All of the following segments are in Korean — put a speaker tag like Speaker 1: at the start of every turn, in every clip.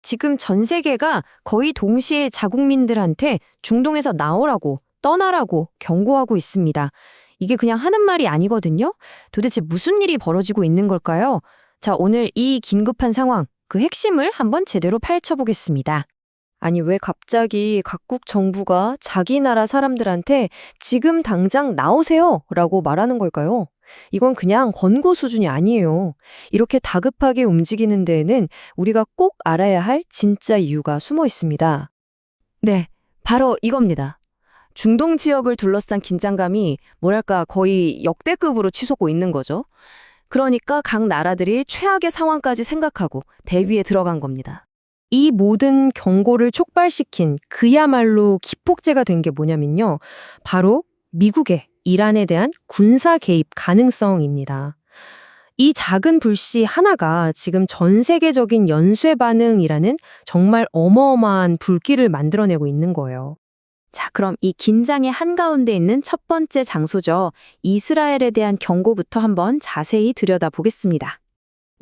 Speaker 1: 지금 전 세계가 거의 동시에 자국민들한테 중동에서 나오라고, 떠나라고 경고하고 있습니다. 이게 그냥 하는 말이 아니거든요. 도대체 무슨 일이 벌어지고 있는 걸까요? 자, 오늘 이 긴급한 상황, 그 핵심을 한번 제대로 파헤쳐 보겠습니다. 아니, 왜 갑자기 각국 정부가 자기 나라 사람들한테 지금 당장 나오세요 라고 말하는 걸까요? 이건 그냥 권고 수준이 아니에요. 이렇게 다급하게 움직이는 데에는 우리가 꼭 알아야 할 진짜 이유가 숨어 있습니다. 네, 바로 이겁니다. 중동 지역을 둘러싼 긴장감이 뭐랄까 거의 역대급으로 치솟고 있는 거죠. 그러니까 각 나라들이 최악의 상황까지 생각하고 대비에 들어간 겁니다. 이 모든 경고를 촉발시킨 그야말로 기폭제가 된 게 뭐냐면요. 바로 미국의 이란에 대한 군사 개입 가능성입니다. 이 작은 불씨 하나가 지금 전 세계적인 연쇄 반응이라는 정말 어마어마한 불길을 만들어내고 있는 거예요. 자, 그럼 이 긴장의 한가운데 있는 첫 번째 장소죠. 이스라엘에 대한 경고부터 한번 자세히 들여다보겠습니다.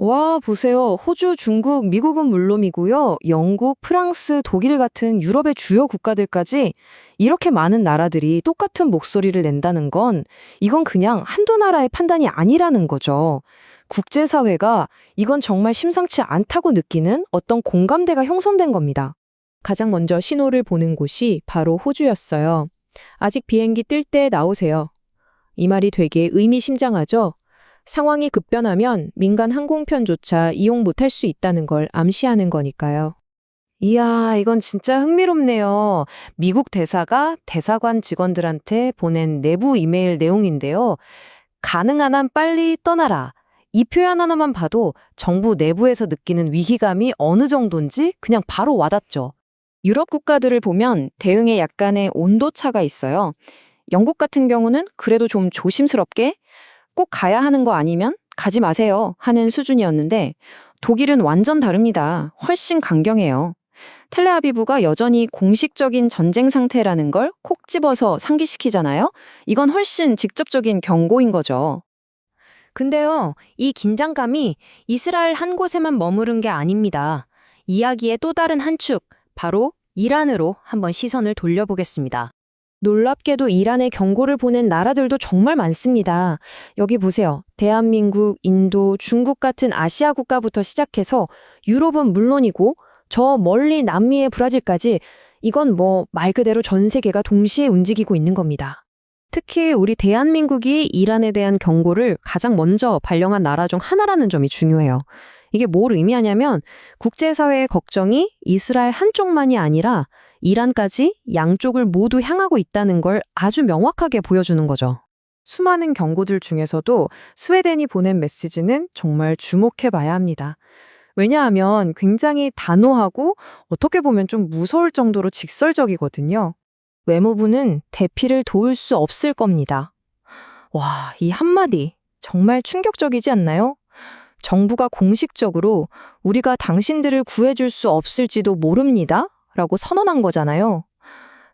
Speaker 1: 와, 보세요. 호주, 중국, 미국은 물론이고요. 영국, 프랑스, 독일 같은 유럽의 주요 국가들까지 이렇게 많은 나라들이 똑같은 목소리를 낸다는 건 이건 그냥 한두 나라의 판단이 아니라는 거죠. 국제사회가 이건 정말 심상치 않다고 느끼는 어떤 공감대가 형성된 겁니다. 가장 먼저 신호를 보는 곳이 바로 호주였어요. 아직 비행기 뜰 때 나오세요. 이 말이 되게 의미심장하죠? 상황이 급변하면 민간 항공편조차 이용 못할 수 있다는 걸 암시하는 거니까요. 이야, 이건 진짜 흥미롭네요. 미국 대사가 대사관 직원들한테 보낸 내부 이메일 내용인데요. 가능한 한 빨리 떠나라. 이 표현 하나만 봐도 정부 내부에서 느끼는 위기감이 어느 정도인지 그냥 바로 와닿죠. 유럽 국가들을 보면 대응에 약간의 온도차가 있어요. 영국 같은 경우는 그래도 좀 조심스럽게 꼭 가야 하는 거 아니면 가지 마세요 하는 수준이었는데 독일은 완전 다릅니다. 훨씬 강경해요. 텔레아비브가 여전히 공식적인 전쟁 상태라는 걸 콕 집어서 상기시키잖아요. 이건 훨씬 직접적인 경고인 거죠. 근데요, 이 긴장감이 이스라엘 한 곳에만 머무른 게 아닙니다. 이야기의 또 다른 한 축, 바로 이란으로 한번 시선을 돌려보겠습니다. 놀랍게도 이란에 경고를 보낸 나라들도 정말 많습니다. 여기 보세요. 대한민국, 인도, 중국 같은 아시아 국가부터 시작해서 유럽은 물론이고 저 멀리 남미의 브라질까지 이건 뭐 말 그대로 전 세계가 동시에 움직이고 있는 겁니다. 특히 우리 대한민국이 이란에 대한 경고를 가장 먼저 발령한 나라 중 하나라는 점이 중요해요. 이게 뭘 의미하냐면 국제사회의 걱정이 이스라엘 한쪽만이 아니라 이란까지 양쪽을 모두 향하고 있다는 걸 아주 명확하게 보여주는 거죠. 수많은 경고들 중에서도 스웨덴이 보낸 메시지는 정말 주목해 봐야 합니다. 왜냐하면 굉장히 단호하고 어떻게 보면 좀 무서울 정도로 직설적이거든요. 외무부는 대피를 도울 수 없을 겁니다. 와, 이 한마디 정말 충격적이지 않나요? 정부가 공식적으로 우리가 당신들을 구해줄 수 없을지도 모릅니다. 라고 선언한 거잖아요.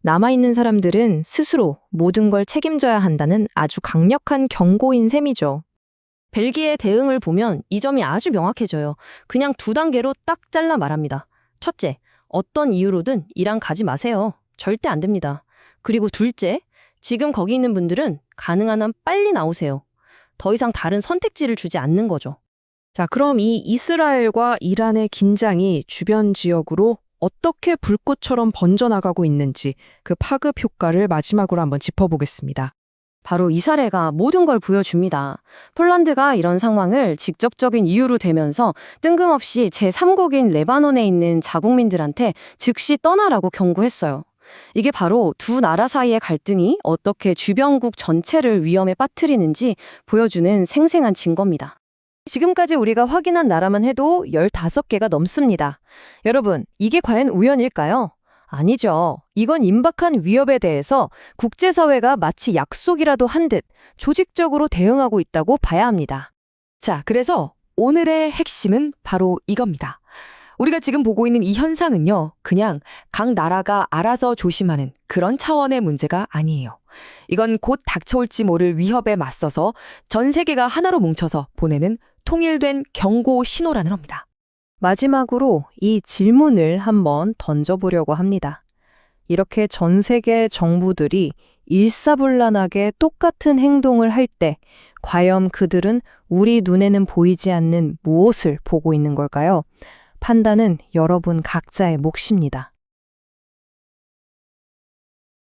Speaker 1: 남아있는 사람들은 스스로 모든 걸 책임져야 한다는 아주 강력한 경고인 셈이죠. 벨기에 대응을 보면 이 점이 아주 명확해져요. 그냥 두 단계로 딱 잘라 말합니다. 첫째, 어떤 이유로든 이란 가지 마세요. 절대 안 됩니다. 그리고 둘째, 지금 거기 있는 분들은 가능한 한 빨리 나오세요. 더 이상 다른 선택지를 주지 않는 거죠. 자, 그럼 이 이스라엘과 이란의 긴장이 주변 지역으로 어떻게 불꽃처럼 번져나가고 있는지 그 파급 효과를 마지막으로 한번 짚어보겠습니다. 바로 이 사례가 모든 걸 보여줍니다. 폴란드가 이런 상황을 직접적인 이유로 대면서 뜬금없이 제3국인 레바논에 있는 자국민들한테 즉시 떠나라고 경고했어요. 이게 바로 두 나라 사이의 갈등이 어떻게 주변국 전체를 위험에 빠뜨리는지 보여주는 생생한 증거입니다. 지금까지 우리가 확인한 나라만 해도 15개가 넘습니다. 여러분, 이게 과연 우연일까요? 아니죠. 이건 임박한 위협에 대해서 국제사회가 마치 약속이라도 한 듯 조직적으로 대응하고 있다고 봐야 합니다. 자, 그래서 오늘의 핵심은 바로 이겁니다. 우리가 지금 보고 있는 이 현상은요, 그냥 각 나라가 알아서 조심하는 그런 차원의 문제가 아니에요. 이건 곧 닥쳐올지 모를 위협에 맞서서 전 세계가 하나로 뭉쳐서 보내는 통일된 경고 신호라는 겁니다.
Speaker 2: 마지막으로 이 질문을 한번 던져보려고 합니다. 이렇게 전 세계 정부들이 일사불란하게 똑같은 행동을 할 때 과연 그들은 우리 눈에는 보이지 않는 무엇을 보고 있는 걸까요? 판단은 여러분 각자의 몫입니다.